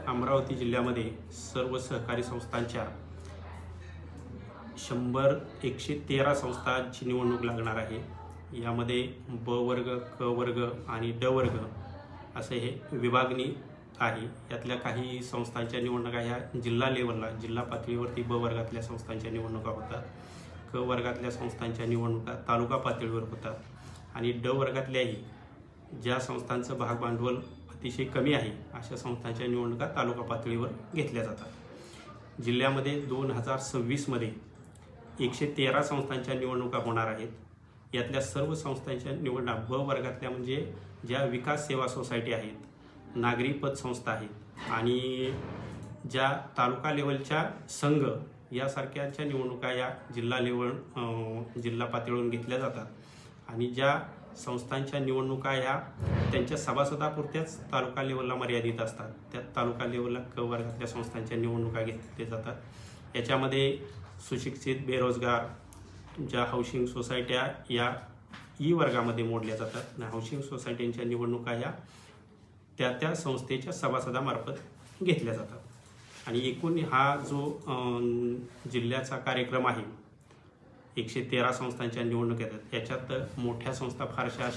अमरावती जिल्ह्यामध्ये सर्व सहकारी संस्थांच्या 113 संस्थांची निवडणूक लागणार आहे। यामध्ये ब वर्ग, क वर्ग आणि ड वर्ग असे हे विभागणी आहे। यातल्या काही संस्थांच्या निवडणुका ह्या जिल्हा लेवलला, जिल्हा पातळीवरती ब वर्गातल्या संस्थांच्या निवडणुका होतात। क वर्गातल्या संस्थांच्या निवडणुका तालुका पातळीवर होतात आणि ड वर्गातल्याही ज्या संस्थांचं भाग भांडवल अतिशय कमी आहे अशा संस्थांच्या निवडणुका तालुका पातळीवर घेतल्या जातात। जिल्ह्यामध्ये 2026 मध्ये 113 संस्थांच्या निवडणुका होणार आहेत। यातल्या सर्व संस्थांच्या निवडणुका ब वर्गातल्या म्हणजे ज्या विकास सेवा सोसायटी आहेत, नागरी पतसंस्था आहेत आणि ज्या तालुका लेवलच्या संघ यासारख्याच्या निवडणुका या जिल्हा पातळीवरून घेतल्या जातात आणि ज्या संस्थांच्या निवडणुका ह्या त्यांच्या सभासदापुरत्याच तालुका लेवलला मर्यादित असतात, त्या तालुका लेवलला क वर्गातल्या संस्थांच्या निवडणुका घेतल्या जातात। याच्यामध्ये सुशिक्षित, बेरोजगार, ज्या हाऊसिंग सोसायट्या या ई वर्गामध्ये मोडल्या जातात आणि हाऊसिंग सोसायट्यांच्या निवडणुका ह्या त्या संस्थेच्या सभासदामार्फत घेतल्या जातात। आणि एकूण हा जो जिल्ह्याचा कार्यक्रम आहे, 113 संस्थांच्या निवडणुका येतात, याच्यात मोठ्या संस्था फारशा